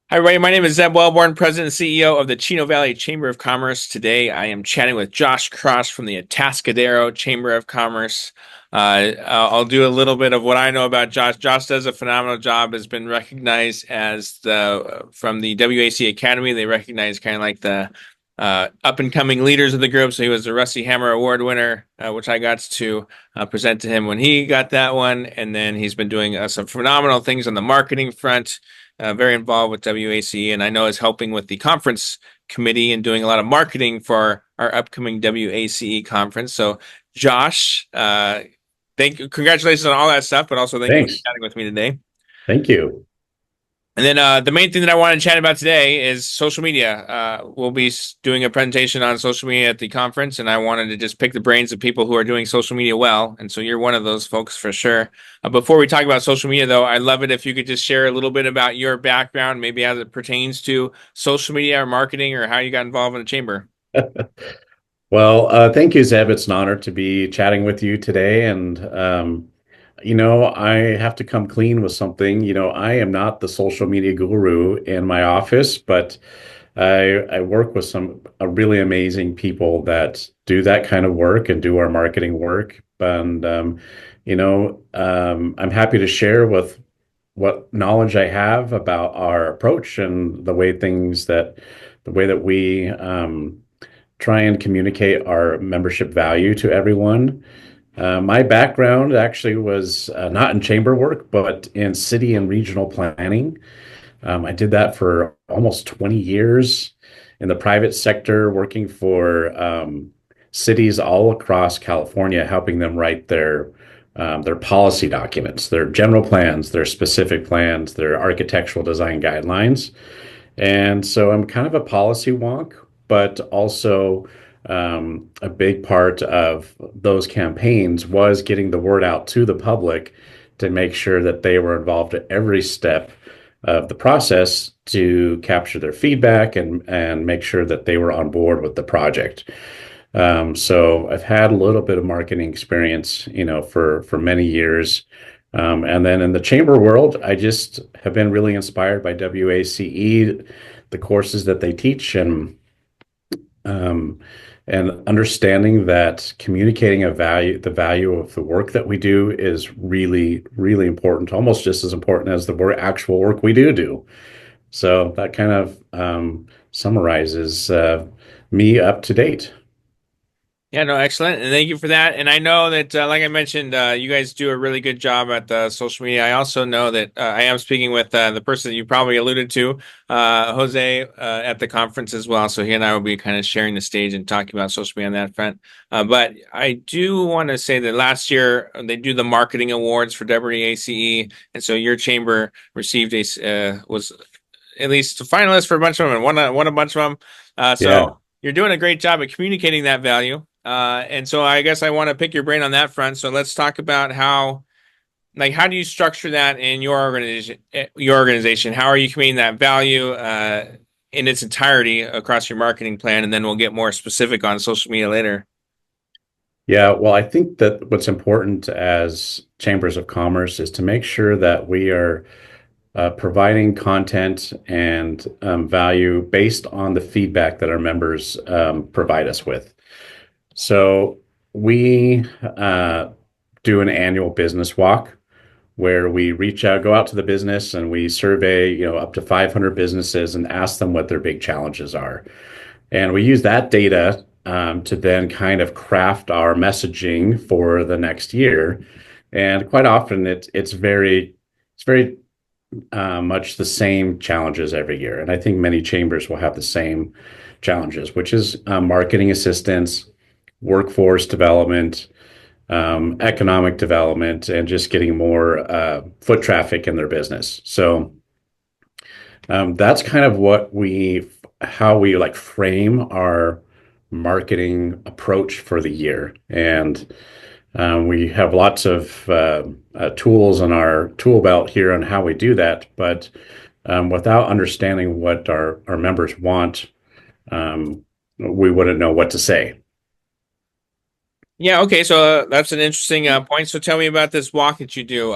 Hi, everybody. My name is Zeb Wellborn, President and CEO of the Chino Valley Chamber of Commerce. Today, I am chatting with Josh Cross from the Atascadero Chamber of Commerce. I'll do a little bit of what I know about Josh. Josh does a phenomenal job, has been recognized as from the WAC Academy. They recognize kind of like the up and coming leaders of the group. So he was the Rusty Hammer Award winner, which I got to present to him when he got that one. And then he's been doing some phenomenal things on the marketing front, very involved with WACE, and I know is helping with the conference committee and doing a lot of marketing for our upcoming WACE conference. So, Josh, congratulations on all that stuff, but also thank you for Thanks. chatting with me today. Thank you. And then the main thing that I want to chat about today is social media. We'll be doing a presentation on social media at the conference, and I wanted to just pick the brains of people who are doing social media well. And so you're one of those folks for sure. Before we talk about social media, though, I'd love it if you could just share a little bit about your background, maybe as it pertains to social media or marketing or how you got involved in the chamber. Well, thank you, Zeb. It's an honor to be chatting with you today. And, I have to come clean with something. I am not the social media guru in my office, but I work with some really amazing people that do that kind of work and do our marketing work. And, I'm happy to share with what knowledge I have about our approach and the way that we try and communicate our membership value to everyone. My background actually was not in chamber work, but in city and regional planning. I did that for almost 20 years in the private sector, working for cities all across California, helping them write their policy documents, their general plans, their specific plans, their architectural design guidelines. And so I'm kind of a policy wonk, but also a big part of those campaigns was getting the word out to the public to make sure that they were involved at every step of the process to capture their feedback and make sure that they were on board with the project. So I've had a little bit of marketing experience, for many years. And then in the chamber world, I just have been really inspired by WACE, the courses that they teach, um, and understanding that communicating the value of the work that we do is really, really important, almost just as important as the actual work we do. So that kind of summarizes me up to date. Yeah, no, excellent. And thank you for that. And I know that, like I mentioned, you guys do a really good job at the social media. I also know that I am speaking with the person that you probably alluded to, Jose, at the conference as well. So he and I will be kind of sharing the stage and talking about social media on that front. But I do want to say that last year they do the marketing awards for WACE. And so your chamber received was at least a finalist for a bunch of them and won a bunch of them. Yeah. So you're doing a great job at communicating that value. And so I guess I want to pick your brain on that front. So let's talk about how do you structure that in your organization? How are you communicating that value in its entirety across your marketing plan? And then we'll get more specific on social media later. Yeah, well, I think that what's important as chambers of commerce is to make sure that we are providing content and value based on the feedback that our members provide us with. So we do an annual business walk where we go out to the business and we survey, up to 500 businesses and ask them what their big challenges are. And we use that data to then kind of craft our messaging for the next year. And quite often it's very much the same challenges every year. And I think many chambers will have the same challenges, which is marketing assistance, workforce development, economic development, and just getting more foot traffic in their business. So that's kind of how we like frame our marketing approach for the year. And we have lots of tools in our tool belt here on how we do that. But without understanding what our members want, we wouldn't know what to say. Yeah, okay, so that's an interesting point. So tell me about this walk that you do.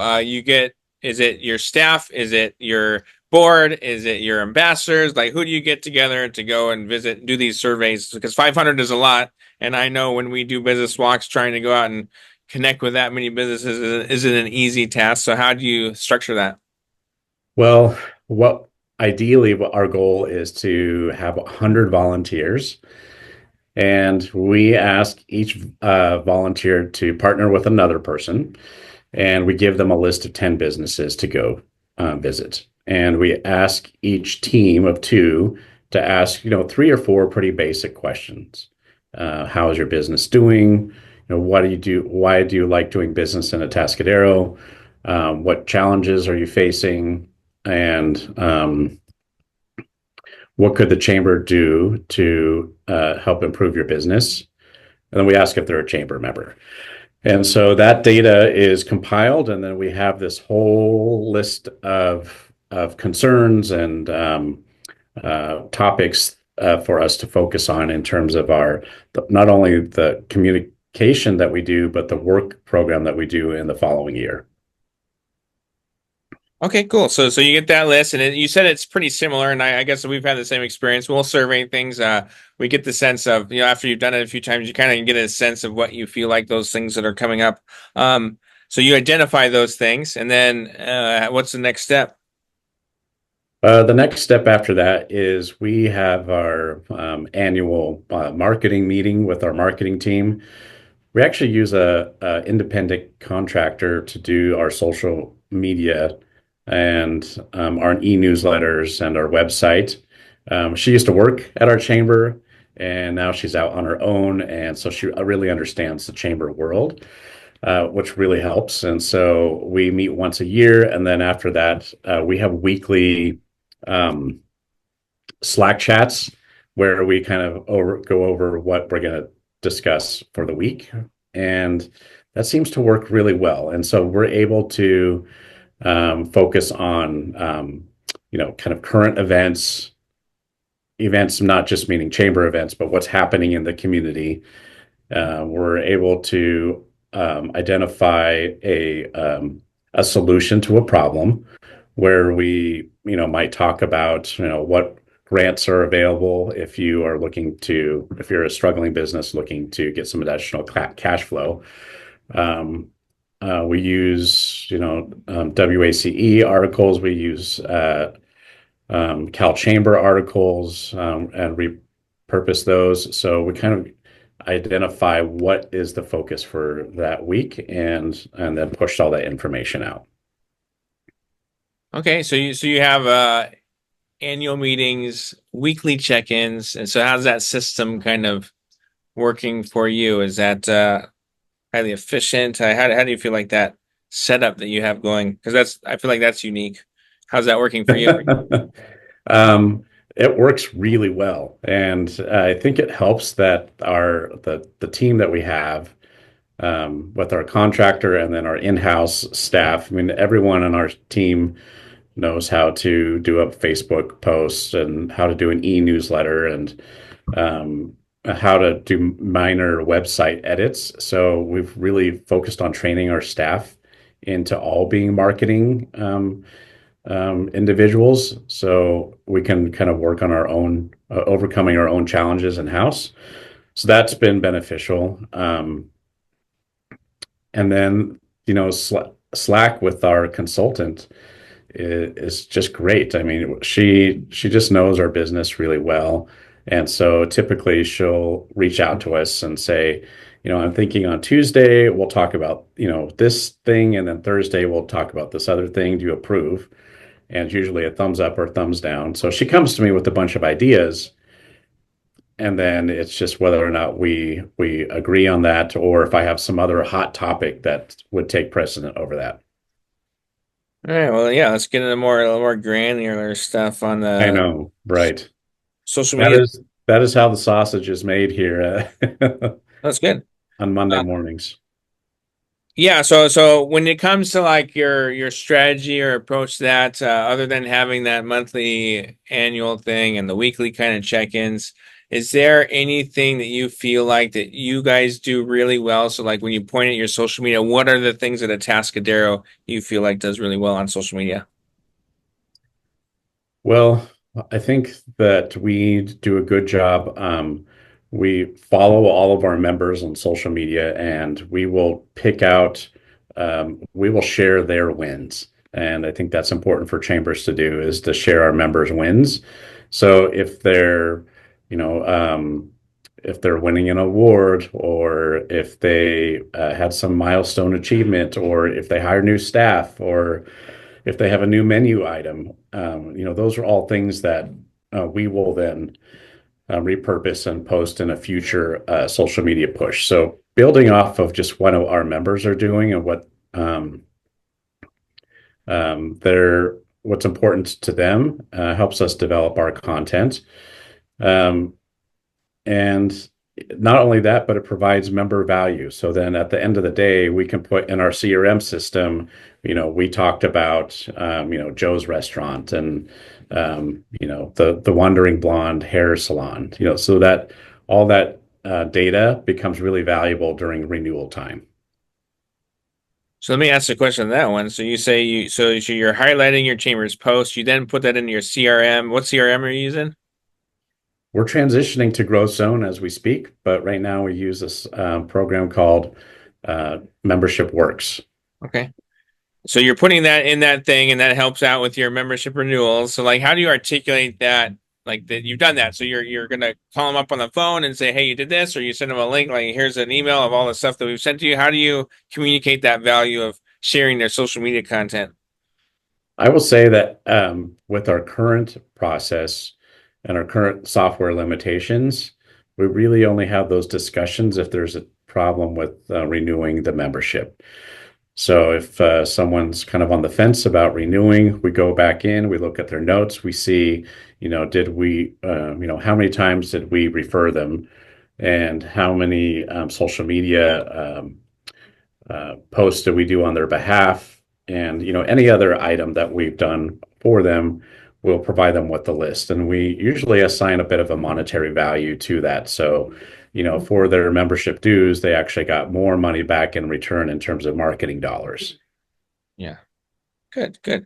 Is it your staff? Is it your board? Is it your ambassadors? Like, who do you get together to go and visit and do these surveys? Because 500 is a lot. And I know when we do business walks, trying to go out and connect with that many businesses isn't an easy task. So how do you structure that? Well, what ideally, what our goal is to have 100 volunteers, and we ask each volunteer to partner with another person, and we give them a list of 10 businesses to go visit. And we ask each team of two to ask, three or four pretty basic questions. How is your business doing? What do you do? Why do you like doing business in Atascadero? What challenges are you facing? And what could the chamber do to help improve your business? And then we ask if they're a chamber member. And so that data is compiled, and then we have this whole list of concerns and topics for us to focus on in terms of not only the communication that we do, but the work program that we do in the following year. Okay, cool. So you get that list, and you said it's pretty similar, and I guess we've had the same experience. We'll survey things. We get the sense of, after you've done it a few times, you kind of get a sense of what you feel like those things that are coming up. So you identify those things, and then what's the next step? The next step after that is we have our annual marketing meeting with our marketing team. We actually use a independent contractor to do our social media and our e-newsletters and our website. She used to work at our chamber, and now she's out on her own, and so she really understands the chamber world, which really helps. And so we meet once a year, and then after that, we have weekly Slack chats where we kind of go over what we're going to discuss for the week. And that seems to work really well. And so we're able to focus on, kind of current events, not just meaning chamber events, but what's happening in the community. We're able to identify a solution to a problem where we, might talk about, what grants are available if you're a struggling business looking to get some additional cash flow. We use, WACE articles. We use Cal Chamber articles and repurpose those. So we kind of identify what is the focus for that week and then push all that information out. Okay, so you have annual meetings, weekly check-ins, and so how's that system kind of working for you? Is that highly efficient? How do you feel like that setup that you have going? Because I feel like that's unique. How's that working for you? It works really well, and I think it helps that the team that we have with our contractor and then our in-house staff. I mean, everyone on our team knows how to do a Facebook post and how to do an e-newsletter and how to do minor website edits. So we've really focused on training our staff into all being marketing individuals, so we can kind of work on our own overcoming our own challenges in house. So that's been beneficial. And then, Slack with our consultant is just great. I mean, she just knows our business really well. And so typically she'll reach out to us and say, I'm thinking on Tuesday we'll talk about, this thing, and then Thursday we'll talk about this other thing. Do you approve? And it's usually a thumbs up or thumbs down. So she comes to me with a bunch of ideas, and then it's just whether or not we agree on that, or if I have some other hot topic that would take precedent over that. All right, well, yeah, let's get into a little more granular stuff on I the know, right? social That media. is how the sausage is made here That's good. on Monday Uh, mornings. yeah, so when it comes to like your strategy or approach to that, other than having that monthly annual thing and the weekly kind of check-ins, is there anything that you feel like that you guys do really well? So like when you point at your social media, what are the things that Atascadero you feel like does really well on social media? Well, I think that we do a good job. We follow all of our members on social media and we will pick out, we will share their wins. And I think that's important for chambers to do is to share our members' wins. So you know, if they're winning an award or if they had some milestone achievement or if they hire new staff or if they have a new menu item, those are all things that we will then repurpose and post in a future social media push. So building off of just what our members are doing and what's important to them helps us develop our content. Um, and not only that, but it provides member value. So then at the end of the day, we can put in our CRM system, we talked about, Joe's restaurant and, the Wandering Blonde hair salon, so that all that data becomes really valuable during renewal time. So let me ask a question on that one. So you say so you're highlighting your chamber's post. You then put that into your CRM. What CRM are you using? We're transitioning to Growth Zone as we speak, but right now we use this program called Membership Works. Okay. So you're putting that in that thing, and that helps out with your membership renewals. So like, how do you articulate that? Like that you've done that. So you're gonna call them up on the phone and say, "Hey, you did this," or you send them a link, like, "Here's an email of all the stuff that we've sent to you." How do you communicate that value of sharing their social media content? I will say that with our current process and our current software limitations, we really only have those discussions if there's a problem with renewing the membership. So if someone's kind of on the fence about renewing, we go back in, we look at their notes, we see, how many times did we refer them and how many social media posts did we do on their behalf? And, any other item that we've done for them, we'll provide them with the list. And we usually assign a bit of a monetary value to that. So, for their membership dues, they actually got more money back in return in terms of marketing dollars. Yeah. Good, good.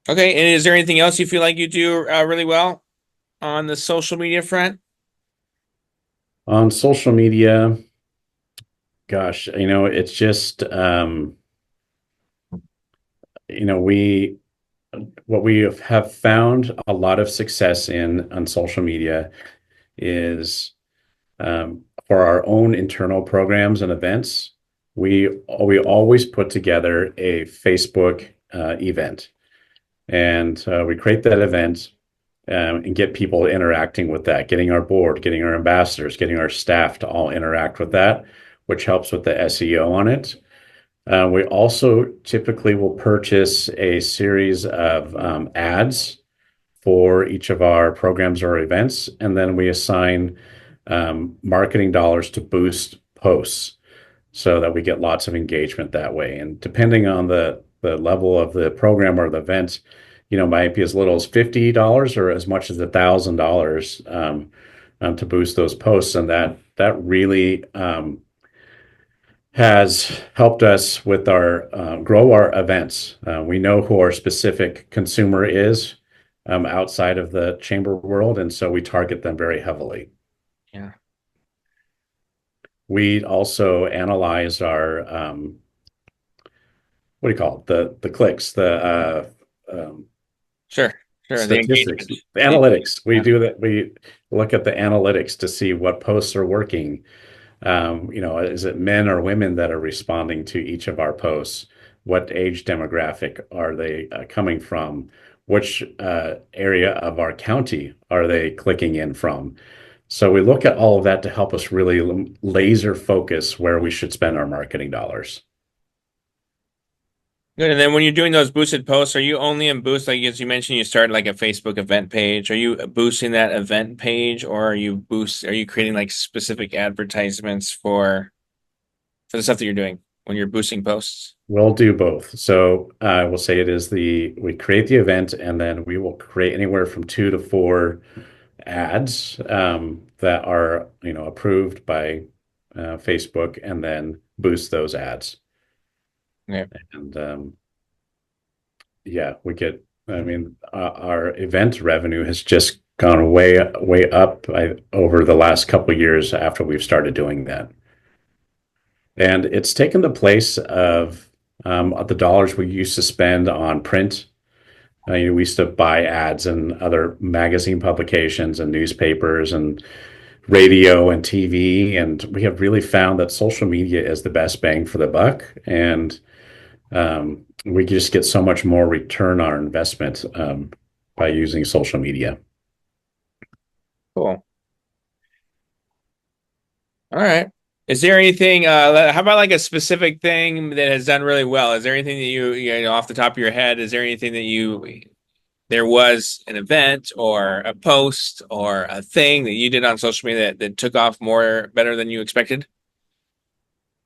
Okay, and is there anything else you feel like you do really well on the social media front? On social media, gosh, it's just, we what we have found a lot of success in on social media is for our own internal programs and events. We always put together a Facebook event, and we create that event and get people interacting with that, getting our board, getting our ambassadors, getting our staff to all interact with that, which helps with the SEO on it. We also typically will purchase a series of ads for each of our programs or events, and then we assign marketing dollars to boost posts so that we get lots of engagement that way. And depending on the level of the program or the event, might be as little as $50 or as much as $1,000 to boost those posts, and that really has helped us with our grow our events. We know who our specific consumer is outside of the chamber world, and so we target them very heavily. Yeah. We also analyze our what do you call it? The clicks, the Sure, sure. The statistics, engagement. the analytics. We Yeah. do that. We look at the analytics to see what posts are working. Is it men or women that are responding to each of our posts? What age demographic are they coming from? Which area of our county are they clicking in from? So we look at all of that to help us really laser focus where we should spend our marketing dollars. Good. And then when you're doing those boosted posts, are you only in boost? Like as you mentioned, you started like a Facebook event page. Are you boosting that event page, or are you creating like specific advertisements for the stuff that you're doing when you're boosting posts? We'll do both. So I will say we create the event and then we will create anywhere from 2 to 4 ads that are, approved by Facebook and then boost those ads. Yeah. And yeah, we get I mean, our event revenue has just gone way up over the last couple of years after we've started doing that. And it's taken the place of the dollars we used to spend on print. We used to buy ads in other magazine publications and newspapers and radio and TV. And we have really found that social media is the best bang for the buck. And we just get so much more return on our investment by using social media. Cool. All right. Is there anything, how about like a specific thing that has done really well? Is there anything that you know, off the top of your head, is there anything that there was an event or a post or a thing that you did on social media that took off more better than you expected?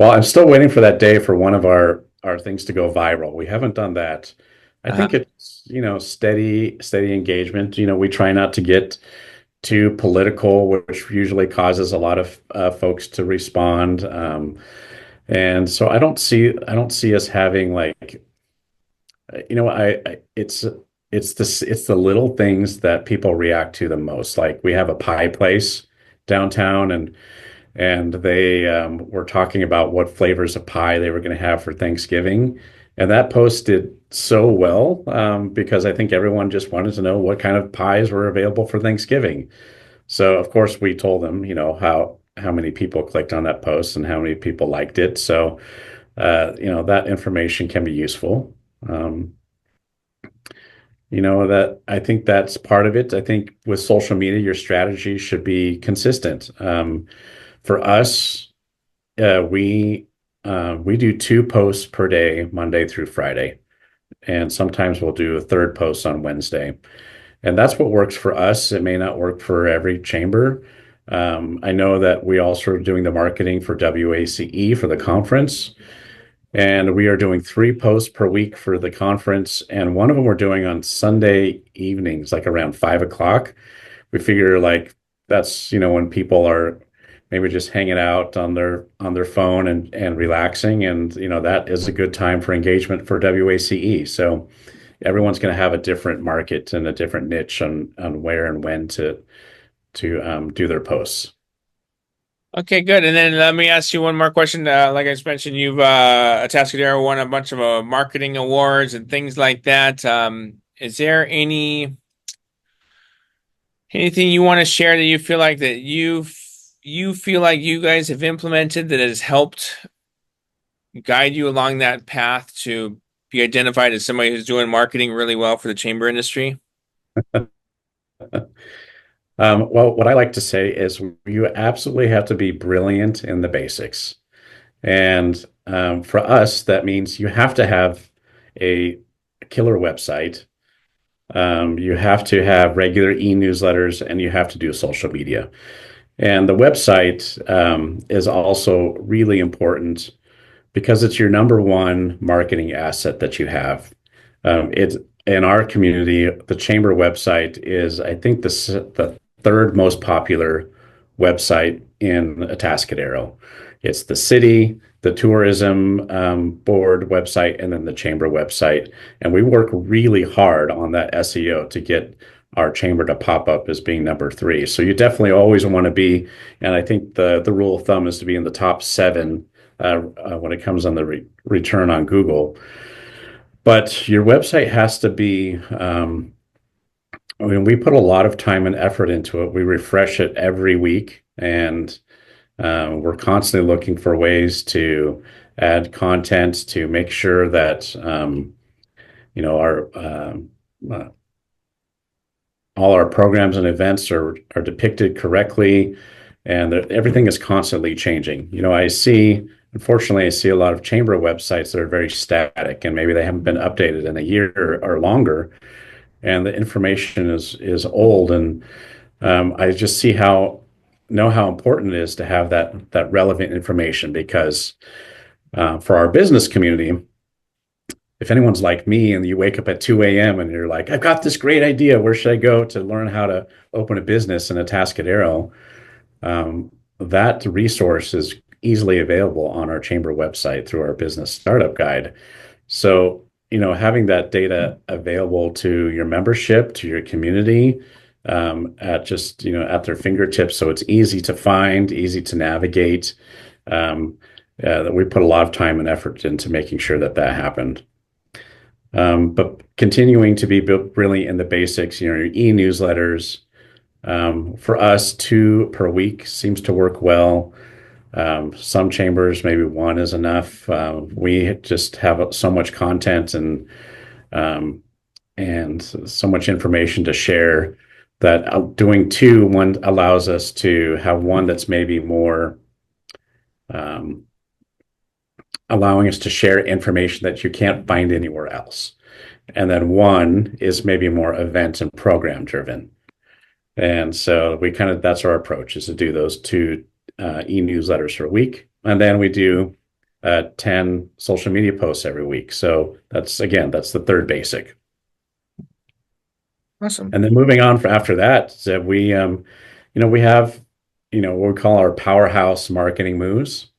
Well, I'm still waiting for that day for one of our things to go viral. We haven't done that. I Uh-huh. think it's, steady engagement. We try not to get too political, which usually causes a lot of folks to respond. And so I don't see us having like, it's the little things that people react to the most. Like we have a pie place downtown, and they were talking about what flavors of pie they were going to have for Thanksgiving. And that post did so well because I think everyone just wanted to know what kind of pies were available for Thanksgiving. So of course we told them, how many people clicked on that post and how many people liked it. So that information can be useful. Um, that I think that's part of it. I think with social media, your strategy should be consistent. For us, we do two posts per day, Monday through Friday, and sometimes we'll do a third post on Wednesday. And that's what works for us. It may not work for every chamber. I know that we also are doing the marketing for WACE for the conference, and we are doing three posts per week for the conference, and one of them we're doing on Sunday evenings, like around 5 o'clock. We figure like that's when people are maybe just hanging out on their phone and relaxing, and that is a good time for engagement for WACE. So everyone's going to have a different market and a different niche on where and when to do their posts. Okay, good. And then let me ask you one more question. Like I just mentioned, you've Atascadero won a bunch of marketing awards and things like that. Is there anything you want to share that you feel like that you feel like you guys have implemented that has helped guide you along that path to be identified as somebody who's doing marketing really well for the chamber industry? Well, what I like to say is you absolutely have to be brilliant in the basics. And for us, that means you have to have a killer website. You have to have regular e-newsletters, and you have to do social media. And the website is also really important because it's your number one marketing asset that you have. It's in our community, the chamber website is, I think, the third most popular website in Atascadero. It's the city, the tourism board website, and then the chamber website. And we work really hard on that SEO to get our chamber to pop up as being number three. So you definitely always want to be, and I think the rule of thumb is to be in the top seven when it comes on the return on Google. But your website has to be, I mean, we put a lot of time and effort into it. We refresh it every week, and we're constantly looking for ways to add content to make sure that, our uh, all our programs and events are depicted correctly, and that everything is constantly changing. Unfortunately, I see a lot of chamber websites that are very static, and maybe they haven't been updated in a year or longer, and the information is old. And I just know how important it is to have that relevant information because for our business community, if anyone's like me and you wake up at 2 a.m. and you're like, I've got this great idea. Where should I go to learn how to open a business in Atascadero? That resource is easily available on our chamber website through our business startup guide. So having that data available to your membership, to your community, at just, at their fingertips. So it's easy to find, easy to navigate. That we put a lot of time and effort into making sure that that happened. But continuing to be built really in the basics, your e-newsletters, for us, 2 per week seems to work well. Some chambers, maybe one is enough. We just have so much content um, and so much information to share that doing two, one allows us to have one that's maybe more um, allowing us to share information that you can't find anywhere else. And then one is maybe more event and program driven. And so that's our approach, is to do those 2 e-newsletters for a week. And then we do 10 social media posts every week. So that's the third basic. Awesome. And then moving on after that, so we have, what we call our powerhouse marketing moves.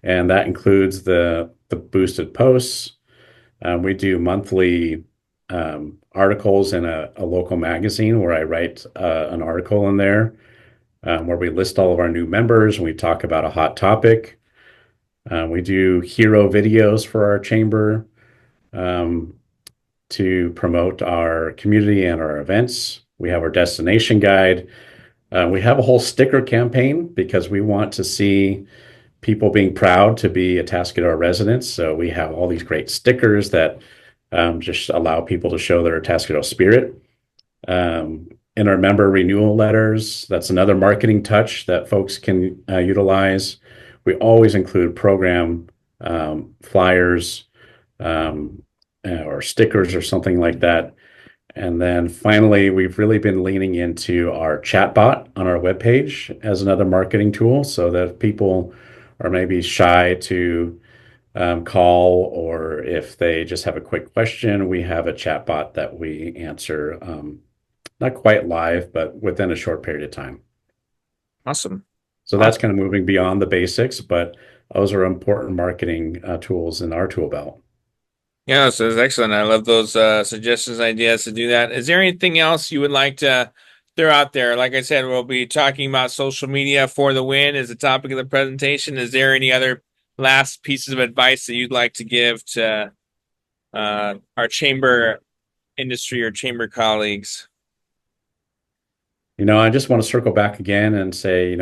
And that includes the boosted posts. We do monthly articles in a local magazine where I write an article in there where we list all of our new members and we talk about a hot topic. We do hero videos for our chamber um, to promote our community and our events. We have our destination guide. We have a whole sticker campaign because we want to see people being proud to be Atascadero residents. So we have all these great stickers that just allow people to show their Atascadero spirit. In our member renewal letters, that's another marketing touch that folks can utilize. We always include program flyers or stickers or something like that. And then finally, we've really been leaning into our chatbot on our webpage as another marketing tool so that if people are maybe shy to call, or if they just have a quick question, we have a chatbot that we answer, not quite live, but within a short period of time. Awesome. So that's kind of moving beyond the basics, but those are important marketing tools in our tool belt. Yeah, so it's excellent. I love those suggestions, ideas to do that. Is there anything else you would like to throw out there? Like I said, we'll be talking about social media for the win as the topic of the presentation. Is there any other last pieces of advice that you'd like to give to our chamber industry or chamber colleagues? I just want to circle back again and say,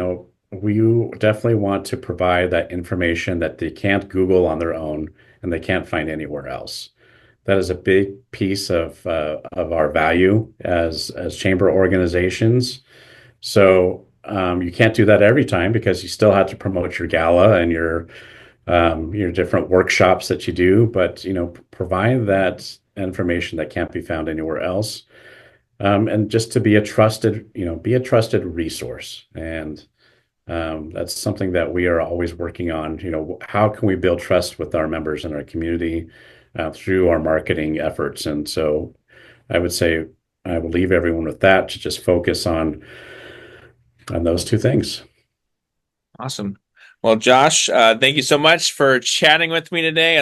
we definitely want to provide that information that they can't Google on their own and they can't find anywhere else. That is a big piece of our value as chamber organizations. So you can't do that every time because you still have to promote your gala and your different workshops that you do. But provide that information that can't be found anywhere else, and just to be a trusted resource. And that's something that we are always working on. How can we build trust with our members in our community through our marketing efforts? And so I would say I will leave everyone with that, to just focus on those 2 things. Awesome. Well, Josh, thank you so much for chatting with me today.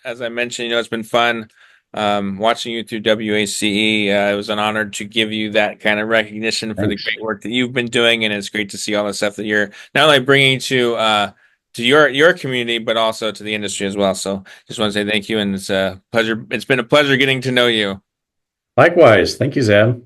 As I mentioned, it's been fun watching you through WACE. It was an honor to give you that kind of recognition for the Thanks. great work that you've been doing, and it's great to see all the stuff that you're not only bringing to your community, but also to the industry as well. So, just want to say thank you, and it's a pleasure. It's been a pleasure getting to know you. Likewise. Thank you, Zeb.